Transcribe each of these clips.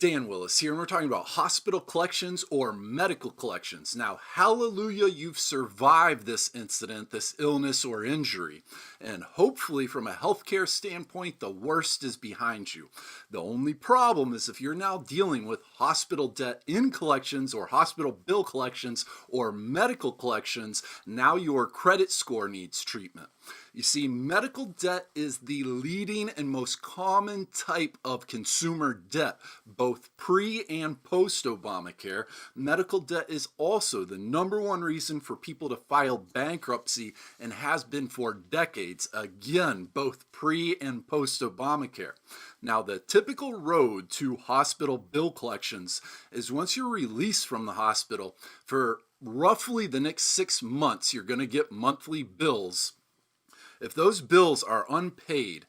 Dan Willis here, and we're talking about hospital collections or medical collections. Now, hallelujah, you've survived this incident, this illness or injury. And hopefully, from a healthcare standpoint, the worst is behind you. The only problem is if you're now dealing with hospital debt in collections or hospital bill collections or medical collections, now your credit score needs treatment. You see, medical debt is the leading and most common type of consumer debt, both pre and post Obamacare. Medical debt is also the number one reason for people to file bankruptcy and has been for decades, again, both pre and post Obamacare. Now, the typical road to hospital bill collections is once you're released from the hospital, for roughly the next 6 months, you're going to get monthly bills. If those bills are unpaid,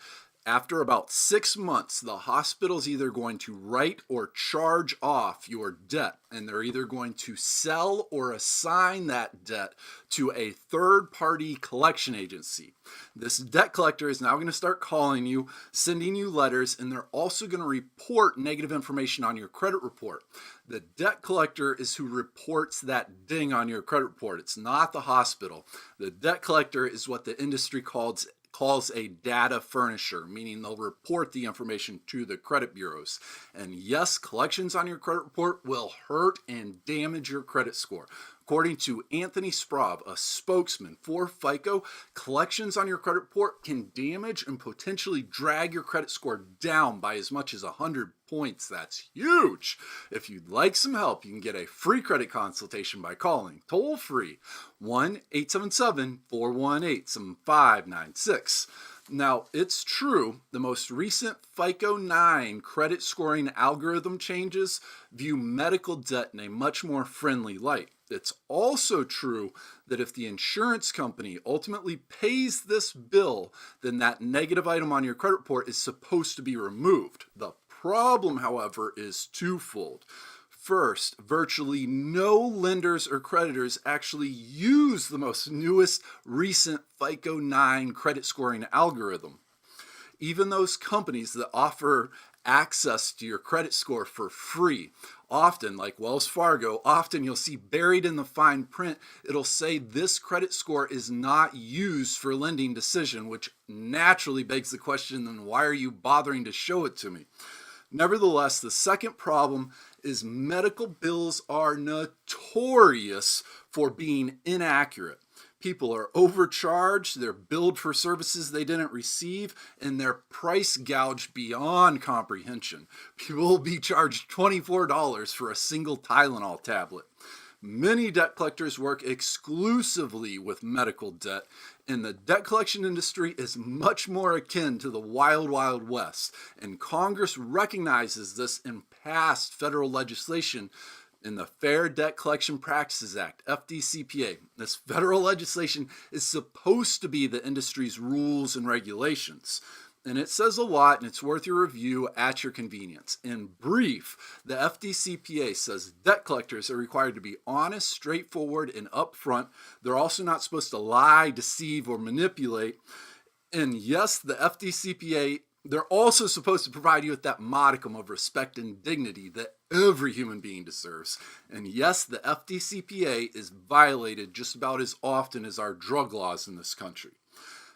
after about 6 months, the hospital's either going to write or charge off your debt, and they're either going to sell or assign that debt to a third-party collection agency. This debt collector is now going to start calling you, sending you letters, and they're also going to report negative information on your credit report. The debt collector is who reports that ding on your credit report. It's not the hospital. The debt collector is what the industry calls a data furnisher, meaning they'll report the information to the credit bureaus. And yes, collections on your credit report will hurt and damage your credit score. According to Anthony Sprague, a spokesman for FICO, collections on your credit report can damage and potentially drag your credit score down by as much as 100 points. That's huge. If you'd like some help, you can get a free credit consultation by calling toll free 1-877-418-7596. Now, it's true, the most recent FICO 9 credit scoring algorithm changes view medical debt in a much more friendly light. It's also true that if the insurance company ultimately pays this bill, then that negative item on your credit report is supposed to be removed. The problem, however, is twofold. First, virtually no lenders or creditors actually use the most newest recent FICO 9 credit scoring algorithm. Even those companies that offer access to your credit score for free, often, like Wells Fargo, often you'll see buried in the fine print, it'll say this credit score is not used for lending decision, which naturally begs the question, then why are you bothering to show it to me? Nevertheless, the second problem is medical bills are notorious for being inaccurate. People are overcharged, they're billed for services they didn't receive, and they're price gouged beyond comprehension. People will be charged $24 for a single Tylenol tablet. Many debt collectors work exclusively with medical debt, and the debt collection industry is much more akin to the wild, wild west. And Congress recognizes this and passed federal legislation in the Fair Debt Collection Practices Act, FDCPA. This federal legislation is supposed to be the industry's rules and regulations. And it says a lot, and it's worth your review at your convenience. In brief, the FDCPA says debt collectors are required to be honest, straightforward, and upfront. They're also not supposed to lie, deceive, or manipulate. And yes, the FDCPA, they're also supposed to provide you with that modicum of respect and dignity that every human being deserves. And yes, the FDCPA is violated just about as often as our drug laws in this country.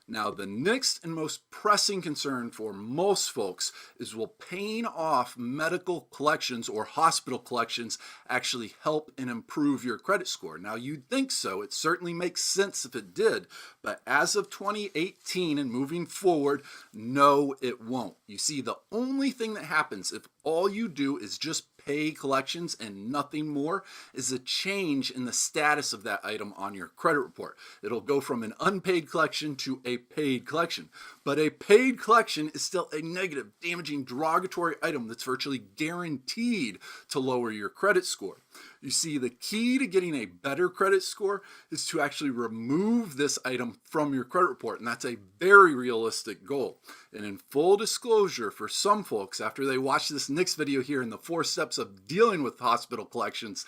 Now, the next and most pressing concern for most folks is, will paying off medical collections or hospital collections actually help and improve your credit score? Now, you'd think so. It certainly makes sense if it did. But as of 2018 and moving forward, no, it won't. You see, the only thing that happens if all you do is just pay collections and nothing more is a change in the status of that item on your credit report. It'll go from an unpaid collection to a paid collection. But a paid collection is still a negative, damaging, derogatory item that's virtually guaranteed to lower your credit score. You see, the key to getting a better credit score is to actually remove this item from your credit report, and that's a very realistic goal. And in full disclosure, for some folks, after they watch this next video here in the 4 steps of dealing with hospital collections,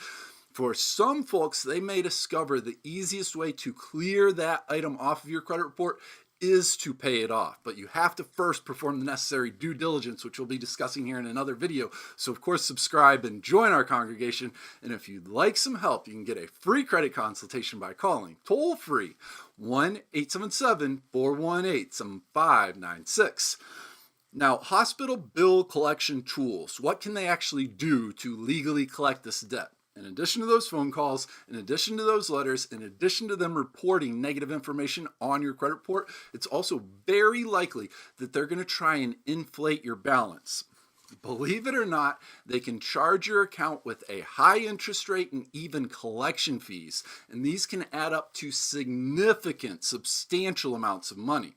for some folks, they may discover the easiest way to clear that item off of your credit report is to pay it off, but you have to first perform the necessary due diligence, which we'll be discussing here in another video. So of course, subscribe and join our congregation. And if you'd like some help, you can get a free credit consultation by calling toll free 1-877-418-7596. Now, hospital bill collection tools, what can they actually do to legally collect this debt? In addition to those phone calls, in addition to those letters, in addition to them reporting negative information on your credit report, it's also very likely that they're going to try and inflate your balance. Believe it or not, they can charge your account with a high interest rate and even collection fees, and these can add up to significant, substantial amounts of money.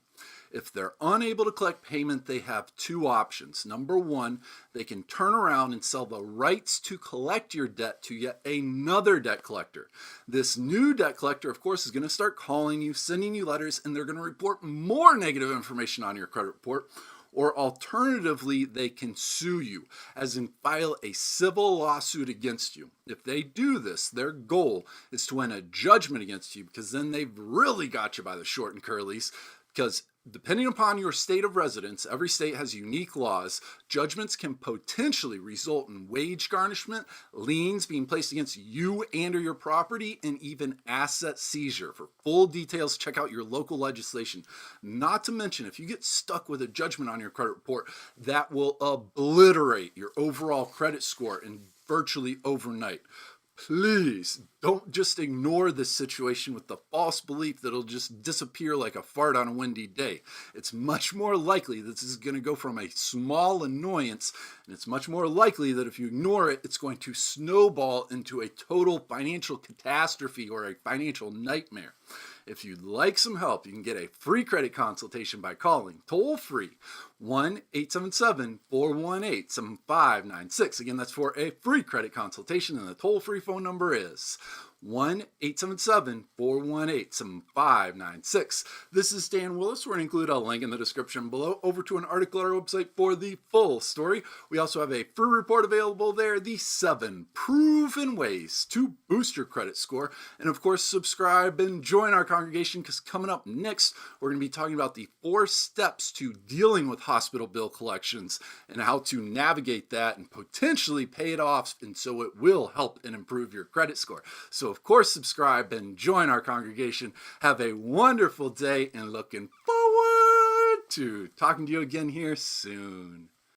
If they're unable to collect payment, they have two options. Number one, they can turn around and sell the rights to collect your debt to yet another debt collector. This new debt collector, of course, is going to start calling you, sending you letters, and they're going to report more negative information on your credit report. Or alternatively, they can sue you, as in file a civil lawsuit against you. If they do this, their goal is to win a judgment against you, because then they've really got you by the short and curlies. Because depending upon your state of residence, every state has unique laws. Judgments can potentially result in wage garnishment, liens being placed against you and or your property, and even asset seizure. For full details, check out your local legislation. Not to mention, if you get stuck with a judgment on your credit report, that will obliterate your overall credit score in virtually overnight. Please don't just ignore this situation with the false belief that it'll just disappear like a fart on a windy day. It's much more likely that this is going to go from a small annoyance, and it's much more likely that if you ignore it, it's going to snowball into a total financial catastrophe or a financial nightmare. If you'd like some help, you can get a free credit consultation by calling toll-free 1-877-418-7596. Again, that's for a free credit consultation, and the toll-free phone number is 1-877-418-7596. This is Dan Willis. We're going to include a link in the description below over to an article on our website for the full story. We also have a free report available there, the 7 proven ways to boost your credit score. And of course, subscribe and join our congregation, because coming up next, we're going to be talking about the 4 steps to dealing with hospital bill collections and how to navigate that and potentially pay it off, and so it will help and improve your credit score. So of course, subscribe and join our congregation. Have a wonderful day, and looking forward to talking to you again here soon.